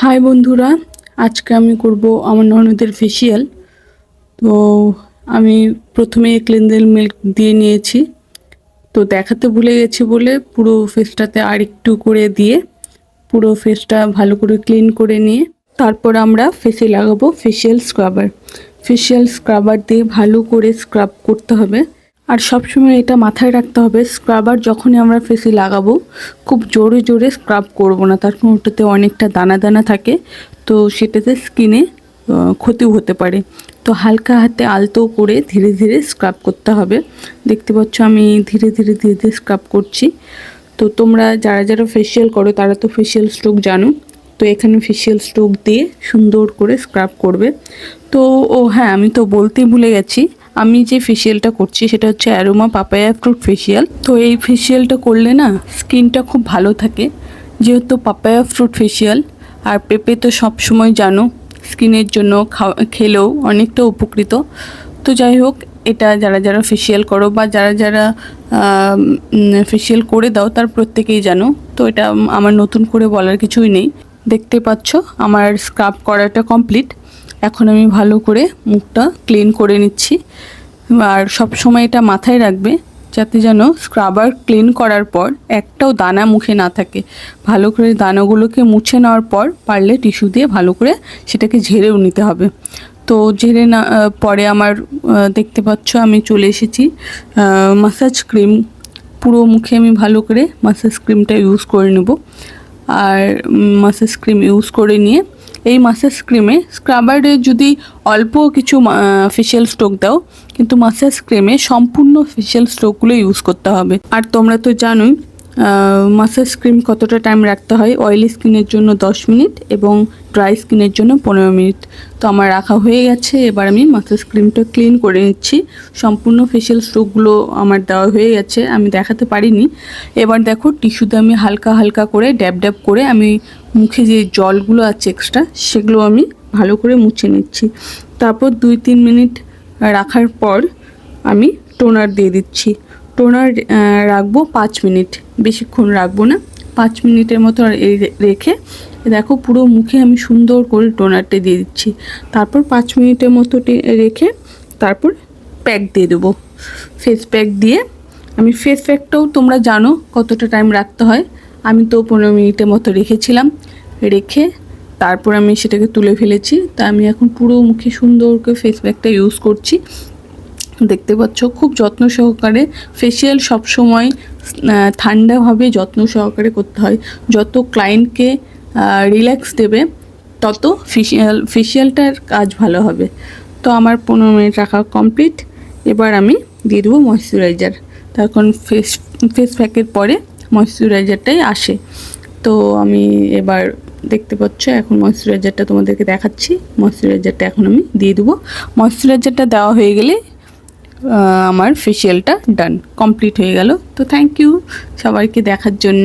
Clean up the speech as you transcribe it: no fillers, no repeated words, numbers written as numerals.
High বন্ধুরা, আজকে আমি করব আমার ননদের ফেসিয়াল। তো আমি প্রথমে ক্লেনজেল মিল্ক দিয়ে নিয়েছি। তো দেখাতে ভুলে গেছি বলে পুরো ফেসটাতে আর একটু করে দিয়ে পুরো ফেসটা ভালো করে ক্লিন করে নিয়ে তারপর আমরা ফেসে লাগাবো ফেসিয়াল স্ক্রাবার। ফেসিয়াল স্ক্রাবার দিয়ে ভালো করে স্ক্রাব করতে হবে। আর সবসময় এটা মাথায় রাখতে হবে, স্ক্রাবার যখনই আমরা ফেসে লাগাবো খুব জোরে জোরে স্ক্রাব করব না, তার কারণ ওটাতে অনেকটা দানা দানা থাকে, তো সেটাতে স্কিনে ক্ষতিও হতে পারে। তো হালকা হাতে আলতো করে ধীরে ধীরে স্ক্রাব করতে হবে। দেখতে পাচ্ছ আমি ধীরে ধীরে ধীরে ধীরে স্ক্রাব করছি। তো তোমরা যারা যারা ফেসিয়াল করো তারা তো ফেসিয়াল স্ট্রোক জানো। তো এখানে ফেসিয়াল স্ট্রোক দিয়ে সুন্দর করে স্ক্রাব করবে। তো হ্যাঁ, আমি তো বলতেই ভুলে গেছি, আমি যে ফেসিয়ালটা করছি সেটা হচ্ছে অ্যারোমা পাপায়া ফ্রুট ফেসিয়াল। তো এই ফেসিয়ালটা করলে না স্কিনটা খুব ভালো থাকে, যেহেতু পাপায়া ফ্রুট ফেসিয়াল। আর পেঁপে তো সব সময় জানো স্কিনের জন্য খেলেও অনেকটা উপকৃত। তো যাই হোক, এটা যারা যারা ফেসিয়াল করো বা যারা যারা ফেসিয়াল করে দাও তার প্রত্যেকেই জানো। তো এটা আমার নতুন করে বলার কিছুই নেই। দেখতে পাচ্ছ আমার স্ক্রাব করাটা কমপ্লিট। এখন আমি ভালো করে মুখটা ক্লিন করে নিচ্ছি। আর সব সময় এটা মাথায় রাখবে যাতে যেন স্ক্রাবার ক্লিন করার পর একটাও দানা মুখে না থাকে। ভালো করে দানাগুলোকে মুছে নেওয়ার পর পারলে টিস্যু দিয়ে ভালো করে সেটাকে ঝেড়েও নিতে হবে। তো ঝেড়ে না পরে আমার দেখতে পাচ্ছ আমি চলে এসেছি মাসাজ ক্রিম। পুরো মুখে আমি ভালো করে মাসাজ ক্রিমটা ইউজ করে নেব। আর মাসাজ ক্রিম ইউজ করে নিয়ে এই মাসাজ ক্রিমে স্ক্রাবারে যদি অল্প কিছু ফেসিয়াল স্ট্রোক দাও, কিন্তু মাসাজ ক্রিমে সম্পূর্ণ ফেসিয়াল স্ট্রোকগুলো ইউজ করতে হবে। আর তোমরা তো জানোই মাসাজ ক্রিম কতটা টাইম রাখতে হয়। অয়েলি স্কিনের জন্য 10 মিনিট এবং ড্রাই স্কিনের জন্য 15 মিনিট। তো আমার রাখা হয়ে গেছে। এবার আমি মাসাজ ক্রিমটা ক্লিন করে নিচ্ছি। সম্পূর্ণ ফেসিয়াল স্ট্রোকগুলো আমার দেওয়া হয়ে গেছে, আমি দেখাতে পারিনি। এবার দেখো টিস্যুতে আমি হালকা হালকা করে ড্যাব ড্যাব করে আমি মুখে যে জলগুলো আছে এক্সট্রা সেগুলো আমি ভালো করে মুছে নিচ্ছি। তারপর 2-3 মিনিট রাখার পর আমি টোনার দিয়ে দিচ্ছি। টোনার রাখবো 5 মিনিট, বেশিক্ষণ রাখবো না। 5 মিনিটের মতো রেখে দেখো পুরো মুখে আমি সুন্দর করে টোনারটা দিয়ে দিচ্ছি। তারপর 5 মিনিটের মতো রেখে তারপর প্যাক দিয়ে দেবো, ফেস প্যাক দিয়ে। আমি ফেস প্যাকটাও তোমরা জানো কতটা টাইম রাখতে হয়। আমি তো 15 মিনিটের মতো রেখেছিলাম। রেখে তারপর আমি সেটাকে তুলে ফেলেছি। তা আমি এখন পুরো মুখে সুন্দর করে ফেস প্যাকটা ইউজ করছি। দেখতে পাচ্ছ খুব যত্ন সহকারে ফেসিয়াল সবসময় ঠান্ডাভাবে যত্ন সহকারে করতে হয়। যত ক্লায়েন্টকে রিল্যাক্স দেবে তত ফেসিয়ালটার কাজ ভালো হবে। তো আমার 15 মিনিট রাখা কমপ্লিট। এবার আমি দিয়ে দেবো ময়শ্চারাইজার। তখন ফেস প্যাকের পরে ময়শ্চারাইজারটাই আসে। তো আমি এবার দেখতে পাচ্ছ এখন ময়শ্চারাইজারটা তোমাদেরকে দেখাচ্ছি। ময়শ্চারাইজারটা এখন আমি দিয়ে দেবো। ময়শ্চারাইজারটা দেওয়া হয়ে গেলে আমার ফেসিয়ালটা ডান কমপ্লিট হয়ে গেল। তো থ্যাংক ইউ সবাইকে দেখার জন্য।